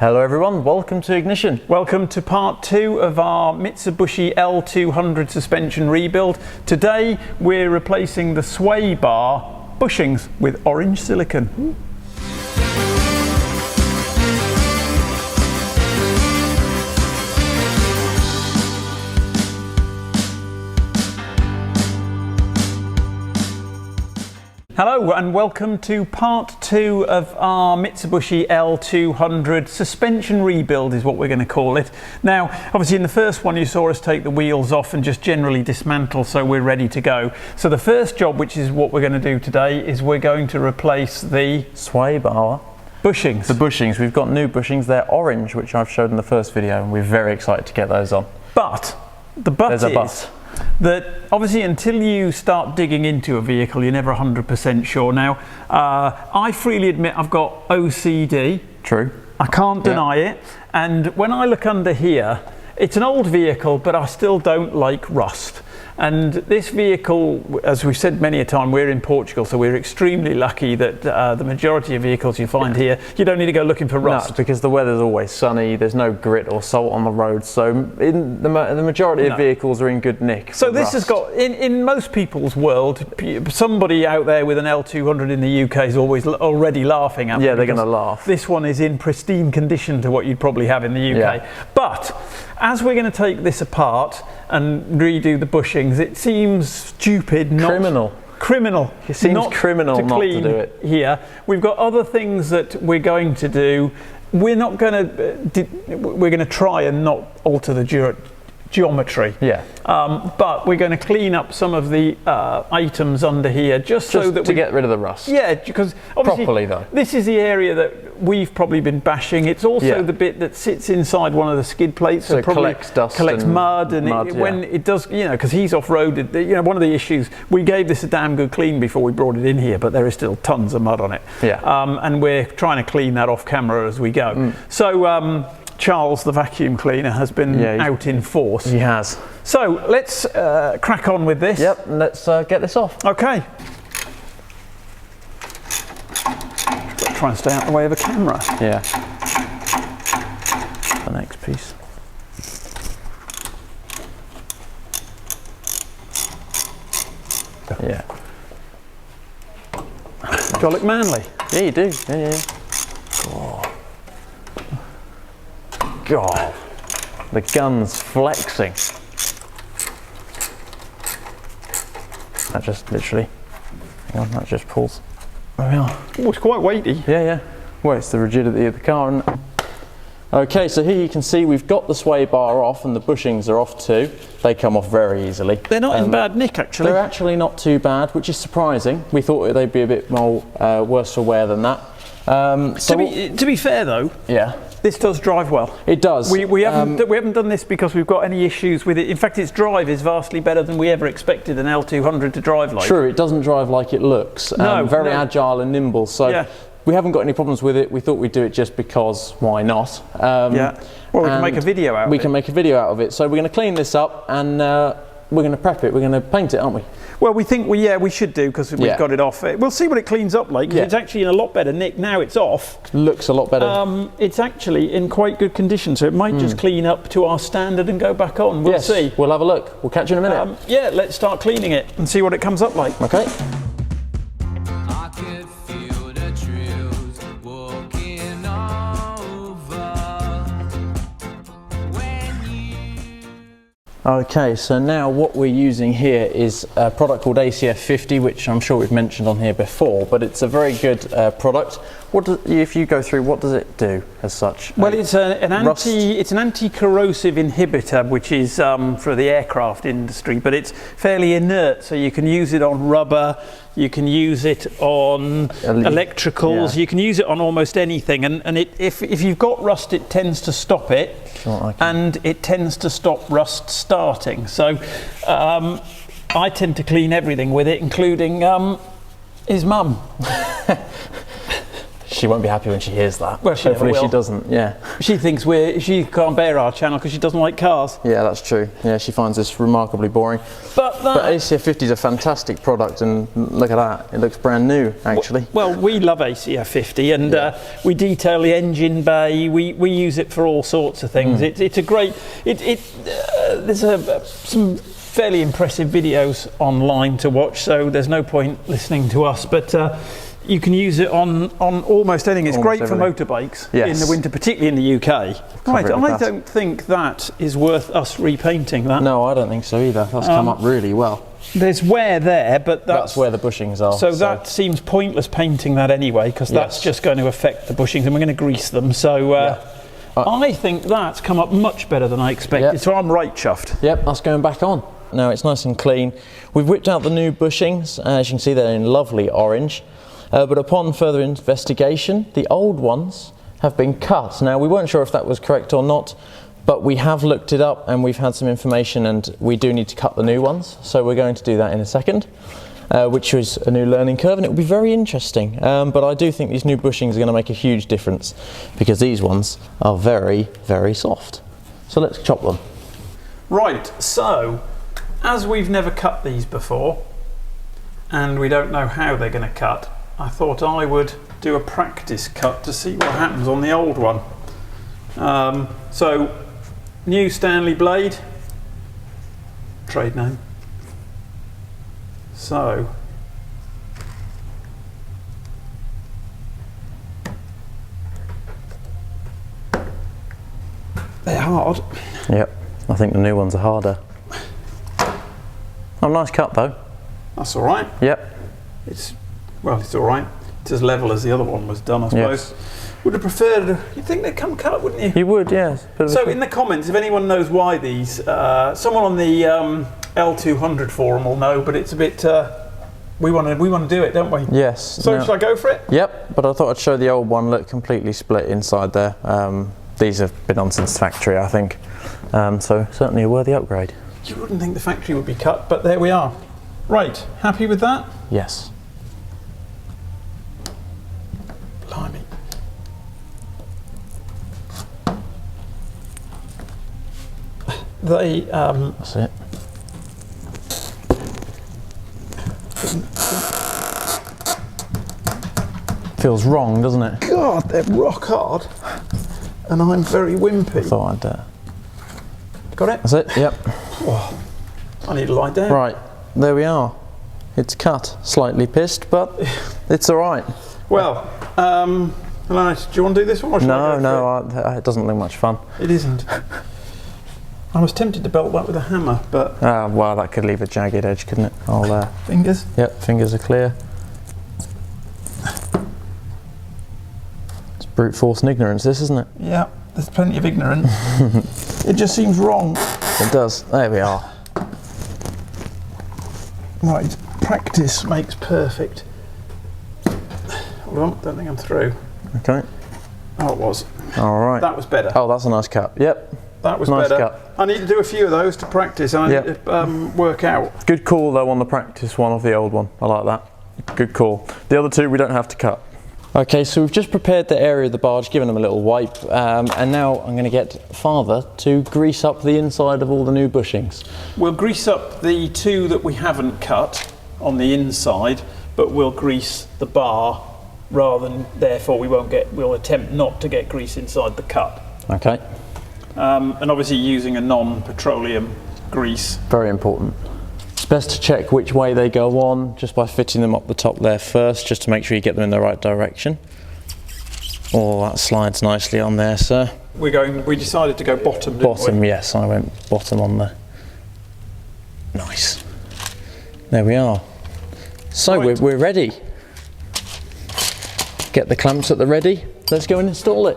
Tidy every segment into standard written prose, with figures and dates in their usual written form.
Hello everyone, welcome to Ignition. Welcome to part 2 of our Mitsubishi L200 suspension rebuild. Today we're replacing the sway bar bushings with orange silicone. Hello and welcome to part 2 of our Mitsubishi L200 suspension rebuild is what we're going to call it. Now obviously in the first one you saw us take the wheels off and just generally dismantle, so we're ready to go. So the first job, which is what we're going to do today, is we're going to replace the sway bar bushings. The bushings, we've got new bushings, they're orange, which I've showed in the first video, and we're very excited to get those on. But the but There's is a but. That obviously until you start digging into a vehicle you're never 100% sure. Now I freely admit I've got OCD. True. I can't deny it, and when I look under here, it's an old vehicle but I still don't like rust. And this vehicle, as we've said many a time, we're in Portugal, so we're extremely lucky that the majority of vehicles you find here, you don't need to go looking for rust. No, because the weather's always sunny, there's no grit or salt on the road, so the majority of vehicles are in good nick. So this has got, in most people's world, somebody out there with an L200 in the UK is already laughing at me. Yeah, they're going to laugh. This one is in pristine condition to what you'd probably have in the UK. Yeah. But as we're going to take this apart and redo the bushings, it seems stupid, criminal. It seems criminal not to do it here. We've got other things that we're going to do. We're not going to. We're going to try and not alter the geometry. Yeah. But we're going to clean up some of the items under here just so that to get rid of the rust. Yeah, because obviously properly though. This is the area that we've probably been bashing. It's also the bit that sits inside one of the skid plates, so it collects dust, collects mud, and mud, when it does, you know, because he's off-roaded. You know, one of the issues, we gave this a damn good clean before we brought it in here, but there is still tons of mud on it. Yeah. And we're trying to clean that off camera as we go. So. Charles, the vacuum cleaner, has been out in force. He has. So let's crack on with this. Yep, let's get this off. Okay. Try and stay out the way of the camera. Yeah. The next piece. Yeah. Do I look manly? Yeah, you do. Yeah. Oh. God, the gun's flexing. That just literally, hang on, that just pulls. There we are. Oh, it's quite weighty. Yeah. Well, it's the rigidity of the car, isn't it? Okay, so here you can see we've got the sway bar off and the bushings are off too. They come off very easily. They're not in bad nick, actually. They're actually not too bad, which is surprising. We thought they'd be a bit more worse for wear than that. To be fair though, this does drive well. It does. We haven't done this because we've got any issues with it. In fact, its drive is vastly better than we ever expected an L200 to drive like. True, it doesn't drive like it looks. Very agile and nimble. So we haven't got any problems with it. We thought we'd do it just because why not? Well, we can make a video out of it. We can make a video out of it. So we're going to clean this up and we're going to prep it. We're going to paint it, aren't we? Well, we think we should do because we've got it off. We'll see what it cleans up like. It's actually in a lot better nick now. It's off. Looks a lot better. It's actually in quite good condition, so it might just clean up to our standard and go back on. We'll see. We'll have a look. We'll catch you in a minute. Let's start cleaning it and see what it comes up like. Okay. Okay, so now what we're using here is a product called ACF 50, which I'm sure we've mentioned on here before, but it's a very good product. If you go through, what does it do as such? Well, it's an anti-corrosive inhibitor, which is for the aircraft industry, but it's fairly inert, so you can use it on rubber, you can use it on electricals, you can use it on almost anything, and if you've got rust, it tends to stop it. And it tends to stop rust starting. So I tend to clean everything with it, including his mum. she won't be happy when she hears that. Well, she never hopefully will. she doesn't. Yeah. She thinks she can't bear our channel because she doesn't like cars. Yeah, that's true. Yeah, she finds this remarkably boring. But ACF 50 is a fantastic product, and look at that. It looks brand new, actually. Well, we love ACF 50, and we detail the engine bay. We use it for all sorts of things. It's a great. There's some fairly impressive videos online to watch, so there's no point listening to us, but you can use it on almost anything. It's great for motorbikes in the winter, particularly in the UK. Right, I don't think that is worth us repainting that. No, I don't think so either. That's come up really well. There's wear there, but that's where the bushings are. So that seems pointless painting that anyway, because that's just going to affect the bushings, and we're going to grease them. So I think that's come up much better than I expected, so I'm right chuffed. Yep, that's going back on. Now it's nice and clean. We've whipped out the new bushings. As you can see, they're in lovely orange. But upon further investigation, the old ones have been cut. Now, we weren't sure if that was correct or not, but we have looked it up and we've had some information, and we do need to cut the new ones. So we're going to do that in a second, which is a new learning curve, and it will be very interesting. But I do think these new bushings are going to make a huge difference, because these ones are very, very soft. So let's chop them. Right, so as we've never cut these before, and we don't know how they're going to cut, I thought I would do a practice cut to see what happens on the old one. So, new Stanley blade, trade name. So, they're hard. Yep, I think the new ones are harder. Oh, nice cut though. That's all right. Yep. It's all right. It's as level as the other one was done, I suppose. Yes. Would have preferred. You'd think they'd come cut, wouldn't you? You would, yes. So in the comments, if anyone knows why these, someone on the L200 forum will know. But it's a bit. We want to do it, don't we? Yes. So should I go for it? Yep. But I thought I'd show the old one. Look, completely split inside there. These have been on since factory, I think. So certainly a worthy upgrade. You wouldn't think the factory would be cut, but there we are. Right, happy with that? Yes. Blimey. That's it. Feels wrong, doesn't it? God, they're rock hard. And I'm very wimpy. I thought I'd... Got it? That's it, yep. Oh, I need to lie down. Right, there we are. It's cut. Slightly pissed, but it's all right. Well, do you want to do this one? Or it doesn't look much fun. It isn't. I was tempted to belt that with a hammer, but... well, that could leave a jagged edge, couldn't it? I'll, fingers? Yep, fingers are clear. It's brute force and ignorance, this, isn't it? Yeah, there's plenty of ignorance. It just seems wrong. It does. There we are. Right, practice makes perfect. Hold on, don't think I'm through. Okay. Oh, it was. All right. That was better. Oh, that's a nice cut. Yep. That was nice better. Cut. I need to do a few of those to practice, and I need to work out. Good call though on the practice one of the old one. I like that. Good call. The other two we don't have to cut. Okay, so we've just prepared the area of the barge, given them a little wipe, and now I'm going to get Father to grease up the inside of all the new bushings. We'll grease up the two that we haven't cut on the inside, but we'll grease the bar rather than, therefore we'll attempt not to get grease inside the cut. Okay. And obviously using a non-petroleum grease. Very important. It's best to check which way they go on just by fitting them up the top there first, just to make sure you get them in the right direction. Oh, that slides nicely on there, sir. We decided to go bottom, didn't we? Bottom, yes, I went bottom on there. Nice. There we are. So right. we're ready. Get the clamps at the ready. Let's go and install it.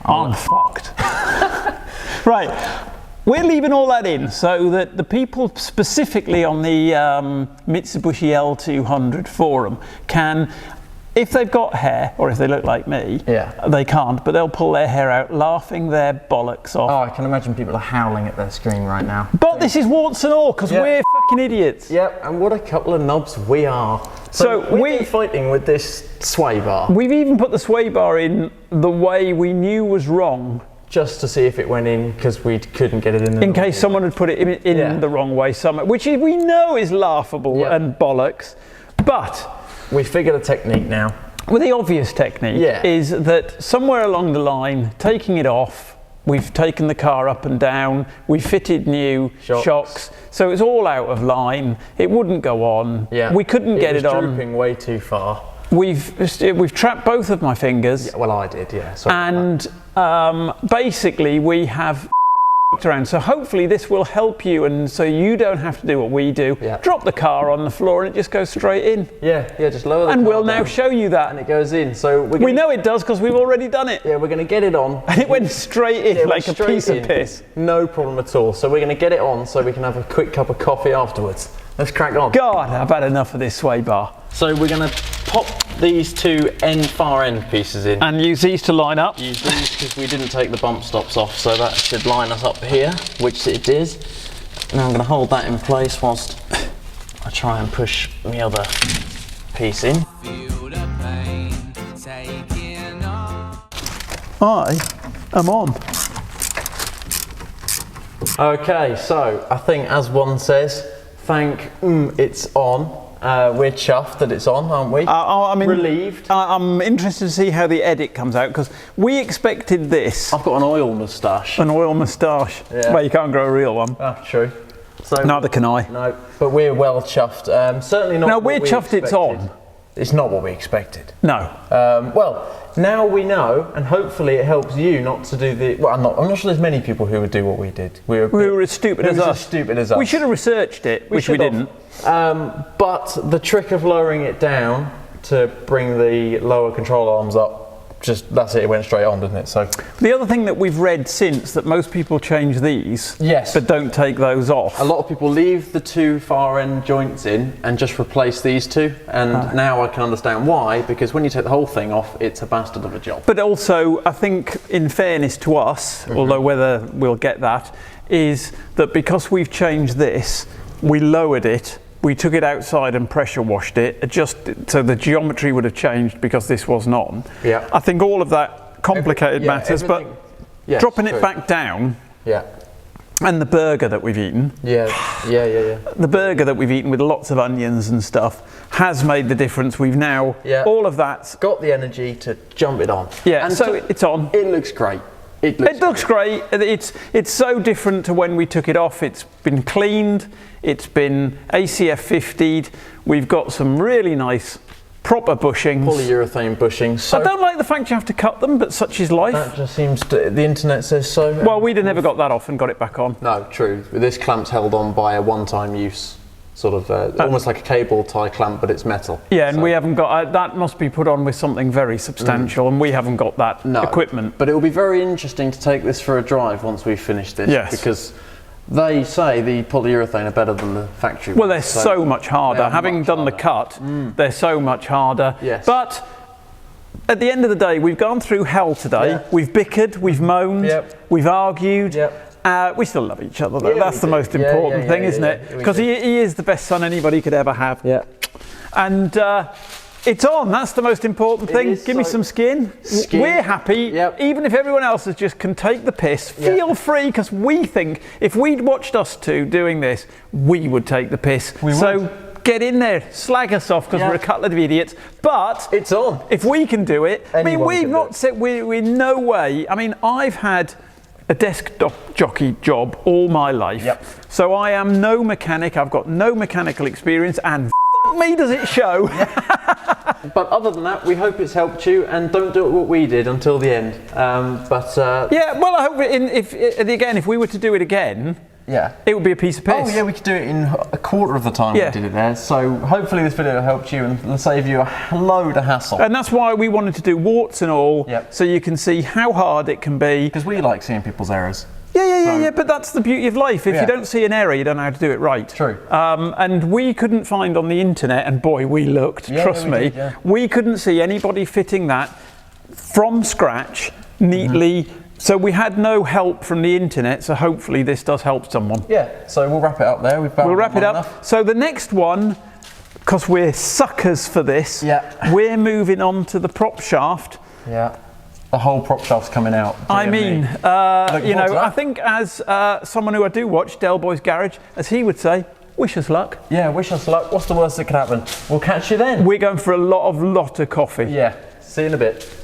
I'm fucked. Right, we're leaving all that in so that the people specifically on the Mitsubishi L200 forum can if they've got hair, or if they look like me, they can't, but they'll pull their hair out laughing their bollocks off. Oh, I can imagine people are howling at their screen right now. But this is warts and all, because we're fucking idiots. Yep, and what a couple of knobs we are. So we've been fighting with this sway bar. We've even put the sway bar in the way we knew was wrong. Just to see if it went in, because we couldn't get it in. In case someone had put it in the wrong way, which we know is laughable and bollocks. But we figured a technique now. Well, the obvious technique is that somewhere along the line, taking it off, we've taken the car up and down, we fitted new shocks, so it's all out of line. It wouldn't go on. Yeah. We couldn't get it on. It was drooping way too far. We've trapped both of my fingers. Yeah, well, I did, yeah. Sorry and basically we have around. So hopefully this will help you, and so you don't have to do what we do. Yeah. Drop the car on the floor and it just goes straight in. Yeah, just lower the car. And we'll now show you that. And it goes in. So we know it does because we've already done it. Yeah, we're going to get it on. And it went straight in like a piece of piss. No problem at all. So we're going to get it on so we can have a quick cup of coffee afterwards. Let's crack on. God, I've had enough of this sway bar. So we're going to pop these two far end pieces in. And use these to line up. Use these because we didn't take the bump stops off, so that should line us up here, which it is. Now I'm going to hold that in place whilst I try and push the other piece in. I am on. Okay, so I think as one says, it's on. We're chuffed that it's on, aren't we? Relieved. I'm interested to see how the edit comes out, because we expected this. I've got an oil moustache. An oil moustache. Yeah. Well, you can't grow a real one. Ah, true. So neither can I. No, but we're well chuffed. Certainly not. No, we're chuffed it's on. It's not what we expected. No. Well, now we know, and hopefully it helps you not to do the. Well, I'm not sure there's many people who would do what we did. We were as stupid as us. We should have researched it, which we didn't. But the trick of lowering it down to bring the lower control arms up, that's it went straight on, didn't it? So the other thing that we've read since, that most people change these, but don't take those off. A lot of people leave the two far end joints in and just replace these two, and now I can understand why, because when you take the whole thing off, it's a bastard of a job. But also, I think in fairness to us, although whether we'll get that, is that because we've changed this, we lowered it, we took it outside and pressure washed it, so the geometry would have changed because this wasn't on. Yeah. I think all of that complicated matters, but dropping it back down, and the burger that we've eaten, the burger that we've eaten with lots of onions and stuff has made the difference. We've now, all of that's got the energy to jump it on. Yeah, and so it's on. It looks great. It looks great. It's so different to when we took it off. It's been cleaned, it's been ACF 50'd. We've got some really nice proper bushings. Polyurethane bushings. So I don't like the fact you have to cut them, but such is life. That just seems to, the internet says so. Well, we'd have never got that off and got it back on. No, true. This clamp's held on by a one-time use. Sort of almost like a cable tie clamp, but it's metal. Yeah, and we haven't got that. Must be put on with something very substantial, and we haven't got that equipment. But it will be very interesting to take this for a drive once we've finished this. Yes. Because they say the polyurethane are better than the factory ones. Well, they're so much harder. Having done the cut, they're so much harder. Yes. But at the end of the day, we've gone through hell today. Yeah. We've bickered, we've moaned, we've argued. We still love each other, though. That's the most important thing, isn't it? Because he is the best son anybody could ever have. Yeah. And it's on. That's the most important thing. Give me some skin. We're happy. Even if everyone else can take the piss, feel free, because we think if we'd watched us two doing this, we would take the piss. So get in there, slag us off because we're a couple of idiots. But it's on. If we can do it, we've not said we're in no way. I've had a desk jockey job all my life. So I am no mechanic, I've got no mechanical experience, and me does it show. But other than that, we hope it's helped you, and don't do what we did until the end. Yeah, well, I hope if we were to do it again, it would be a piece of piss. Oh yeah, we could do it in a quarter of the time we did it there. So hopefully this video helped you and will save you a load of hassle. And that's why we wanted to do warts and all, so you can see how hard it can be. Because we like seeing people's errors. Yeah. Yeah, but that's the beauty of life. If you don't see an error, you don't know how to do it right. True. And we couldn't find on the internet, and boy, we looked, trust me, we couldn't see anybody fitting that from scratch, neatly. So we had no help from the internet, so hopefully this does help someone. Yeah, so we'll wrap it up there. We'll wrap it up. Enough. So the next one, because we're suckers for this, we're moving on to the prop shaft. Yeah, the whole prop shaft's coming out. I mean, you know, I think as someone who I do watch, Del Boy's Garage, as he would say, wish us luck. Yeah, wish us luck. What's the worst that could happen? We'll catch you then. We're going for a lot of coffee. Yeah, see you in a bit.